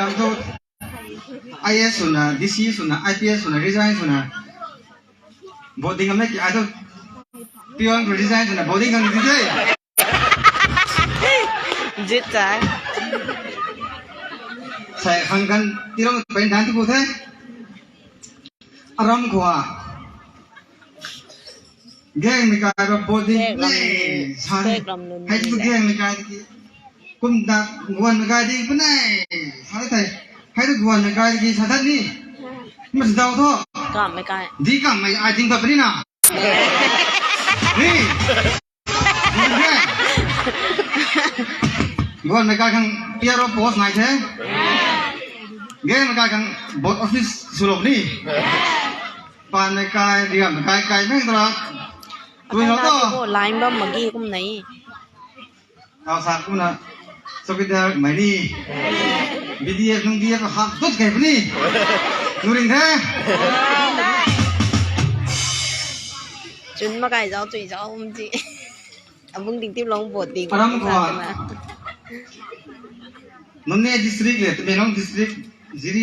ram to IS suna DC suna IPS suna resign suna voting am ki ado pion resign suna voting kan di je jit cha sai hangkan tirong pen dan tu the aram khwa geng mi ka ro voting le sai hai tu geng mi ka ki kum da gwan mi ka di punai sai thai hai tu gwan mi ka ki sadat ni mas dau tho ka mai kai di ka mai I think ka na ni gwan mi ka kang piaro post nai the geng mi ka kang board office sulok ni pan mi ka riam kai kai meng tra tu no to line ba magi kum naiเอาสักกูนะสกิดาไม่นี่วิดีโอนุ่งดีก็หักตุ๊ดแก่ปนี่ดูริงแท้จุนมาไก่เจ้าจุยเจ้าอุ้มจีเอาบุ้งติ๊งติ๊บลงบทดีกว่า นนเน่ดิสตริกเลยแต่ไม่น้องดิสตริกซีรี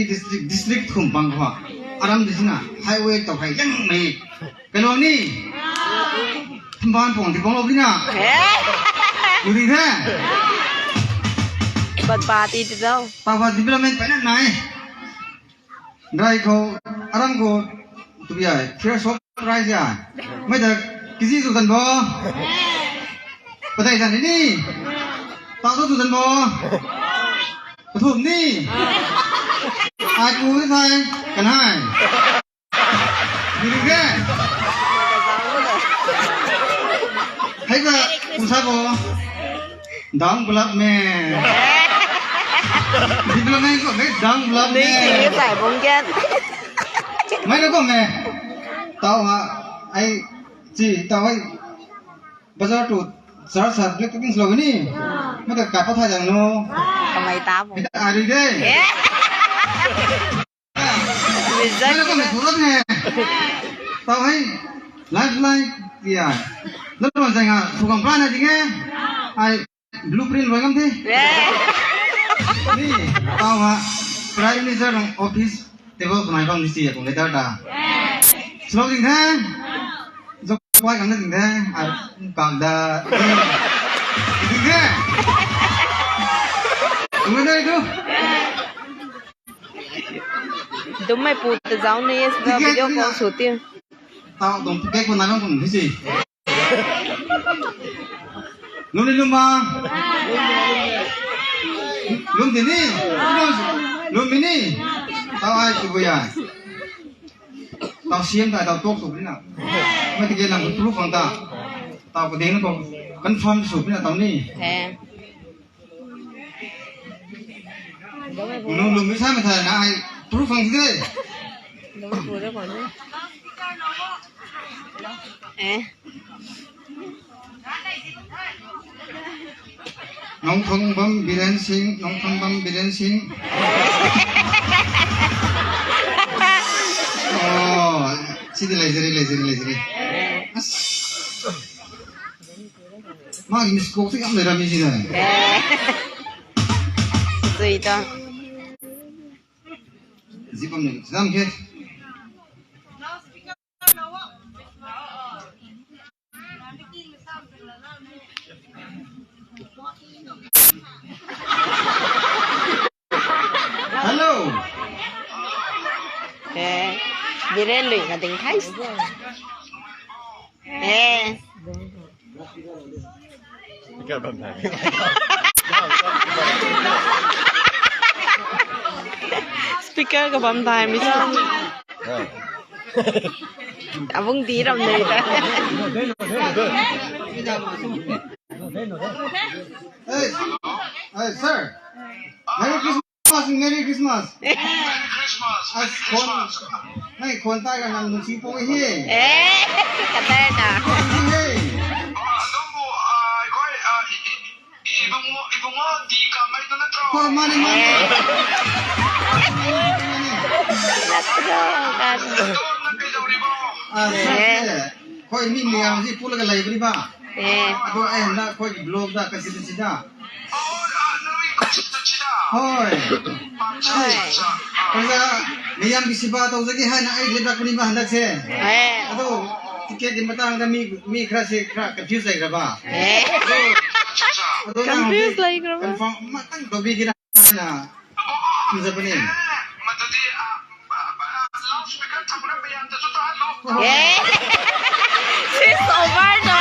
ดิสตริกทุ่มบังกว่าอารามดิสนะไฮเวย์ต่อไปยังไม่กันวันนี้ทำบ้านผมที่บ้านเราพี่นะดูริงแท้บัดปาตีเจ้าตาวาดิบลาเมนไปนั่นไหนได้เขาอารามเขาตัวใหญ่เชื่อชอบไรเสียไม่แต่กิซี่สุดันบ่ประเทศสันนี่ตาวสุดันบ่ปฐุมนี่อากูที่ไทยกันให้ดูดิแกให้ก็คุณทราบบ่ดังบลับแม่ดิบลาเมนก็ไม่ดังบลับแม่นี่คือใส่บงแก้นไม่ได้ก็แม่ตาวฮะไอ้จีตาวไอ้บาซาร์ตูสารสัตว์เล็กกินสโลกนี่ไม่ได้กลับพระไทยอย่างโน้ทำไมตาผมไม่ได้อะไรเด้ไม่ได้ก็ไม่ถูกแล้วแม่ตาวให้ไลฟ์ที่อ่ะแล้วมันจะไงสุขภาพนะจริงไงไอ้บลูพรินต์ไว้กันที่นี่ตาวฮะ Prime Minister Office เดี๋ยวผมให้ฟังดิสิผมเลยตั้งด่าสโลกจริงแท้จบไว้กันจริงแท้อ่ะกางดาจริงแท้มึงได้ดูดูไม่พูดแต่เจ้านี่วิดีโอคอลสุดที่ตาวตรงแกคนนั้นผมดิสิลุงนี่ลุงมาลุงที่นี่ลุงมินี่ตาวไอ้ตัวใหญ่ตาวเสียงแต่ตาวโต๊ะสุดนี่นะไม่ติดเงินหนังทุลุฟังตาตาวประเด็นนั้นก็คอนเฟิร์มสุดนี่นะตาวนี่แพงลุงไม่ใช่ไม่ใช่นะไอ้ทุลุฟังสิเลยดูไม่พูดได้ก่อนด้วยน้องทองบำบิเรนสิงน้องทองบำบิเรนสิงโอ้สิเดเลยมากินสโคกที่ทำเลยรามีสิเลยสุดจังสิบวันนึงสามแค่Hello. Dire lụy là tiếng Thái. Cái bầm này. Speaker cái bầm này mới sao? À vung tí đồng này ta. Hey, sir. Merry Christmas. Merry Christmas. ให้คนใต้กันนำหนุ่มชีโป้เฮ้กระแตน่ะพอมานี่มานี่นัดรอกันค่อยมีเมียที่พูดกันอะไรบริบ้าตัวเอ็นละค่อยบล็อกได้กันสิได้ Hoy. Kaya niyam kisiba tau zagi hai na ai lebak ni ba handak se. Ado tiket di matang kami mi kra se kra confuse lai ba. Confuse lai ba. Confirm matang to bi kira na. Kinsa pa ni? Madudi loudspeaker thamna bayan ta chu ta lo. She's over no.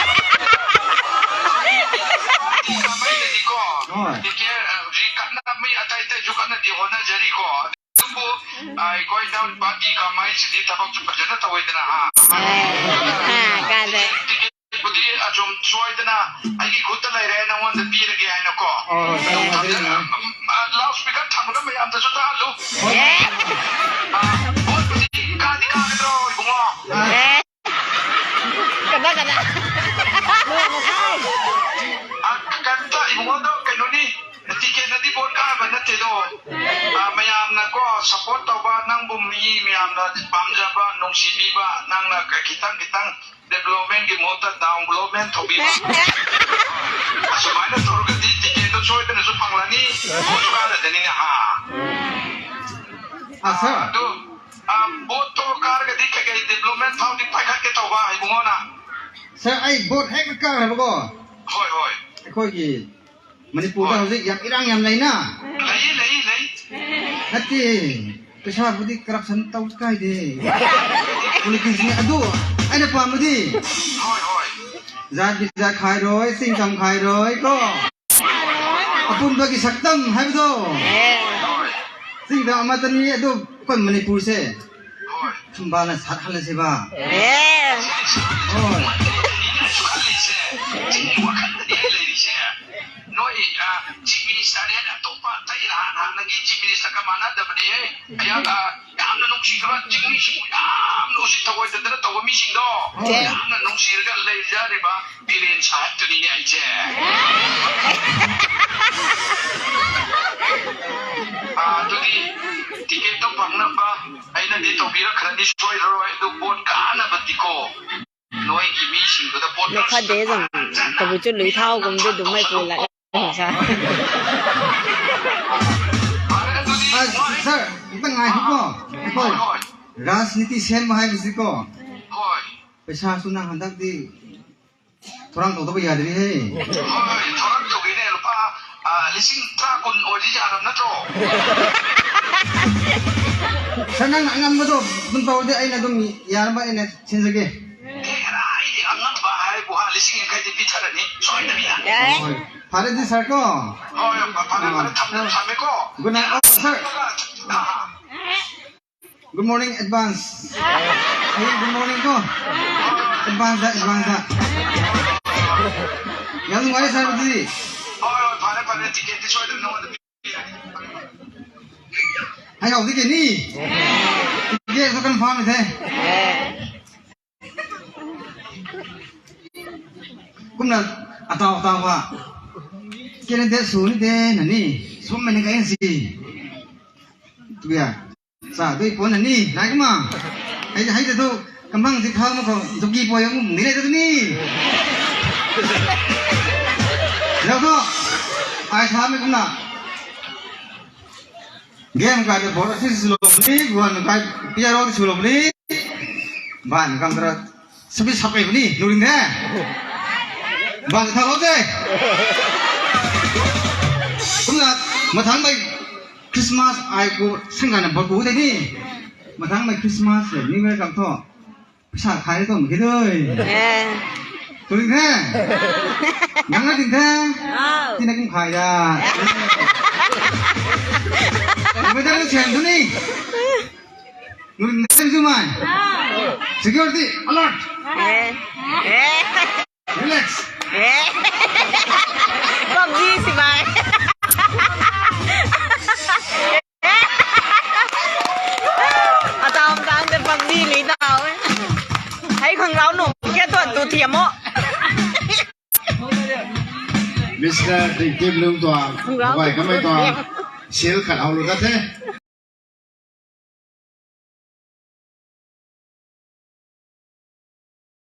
Dikir rikat na mi atai juga na di hona jari ko. Tubo ai koi down bagi kamai sidi tabak chu pajana tawai dana ha. Ka de. Budi ajum suai dana ai ki khut lai re na wan da pi re ai na ko. Loudspeaker thamna bayan ta chu ta lo. Budi ka di ka do bungo. Kada. Kanta ibu do kanuni tiket na di bot ka ba na te do mayam na ko support to ba nang bumi mayam na pamja ba nong sibi ba nang na kitang development ki mota development to bi asumai na tor ga tiket to choi na su panglani ko ba da ni ha Asa. to bot to kar ga di ka development found di pa ka ke to ba ibu na Sir ai bot hek ka ra ba ko. hoi ค่อยกี่มณิปูร์เราสิอยากอิรังยามไรนะ lai ฮัตติประชาชนที่กรับสันตาวใกล้ดี politis ni adu ai na pa mo di hoi za khai roi sing sam khai roi ko apun ba ki saktam hai do sing da amatan ni adu kon manipur se thamba na sat hal se ba oi Noi chief minister ni ada topa tai lah lagi chief minister ka mana da bani ya am na nong shi ka ching ni shi am no shi tawai da tawa mi shi do am na nong shi ga lai ja de ba bilen cha tu ni ai che tu di tiket to pang na ba ai na di to bi ra khran ni soi ro do bot ka na ba ti ko Noi ki mi shi do da bot ไม่ค่อยเดซังก็บ่จุดหรือเท่าก็ไม่ดูไม่กูละใช่ sir kita ngai ko ko rajniti sen mahai bisi ko ประชาชนนั่งหันดักดีทรังตัวไปยาดีเฮ้ยทรังตัวไปเนี่ยหรือเปล่าลิซิงตราคนโอจิจาร์นั่นโจ้ ฉันนั่งงำมาตัวมันตัวเดียไอ้นั่นตรงนี้ยาบ้าไอ้นั่นเช่นสักกี่อังบ้าไอ้บุหาลิซิงยังใครจะพิจารณาช่วยได้ไหมพาร์ทที่สักก็พาร์ททำไม่ก็ Good night sir Good morning advance Hey good morning ko advance yang mana sir tadi พาร์ทติเกตที่ช่วยได้น้องให้เอาที่นี่เกี่ยวกับคอนฟาร์มใช่คุณน่ะatau apa kira dia sulit deh nani semua ni kaya sih tu ya sa tu ipon nani naik mah hai tu kembang si kau mau jogi poyong nilai tu niแล้วก็ไอ้ชาไม่คุ้มนะเกมการจะบอลที่สุดเลยวันการพิจารณาที่สุดเลยบ้านกันตระสปิสับไปนี่ดูดิเนี่ยบ้านทางรถเลยคุ้มนะมาทางไปคริสต์มาสไอ้กูสิ่งการบอลกูได้นี่มาทางไปคริสต์มาสเลยนี่ไม่กำท่อภาษาไทยต้องมีเลยตัวดิเนี่ยยังไงดิเนี่ยที่นั่นกุ้งขายยาไม่ได้เชิญทุนี่นู่นนั่นคือมัน security alert relax ก็ดีสิบายอาจารย์ดังแต่ฟังดีหรือเปล่าให้ของเราหนุ่มแค่ตัวเทียมอ่ะมิสเตอร์ติดเกมลืมตัวไว้ก็ไม่ตัวเชลขัดเอาลูกกันเถอะ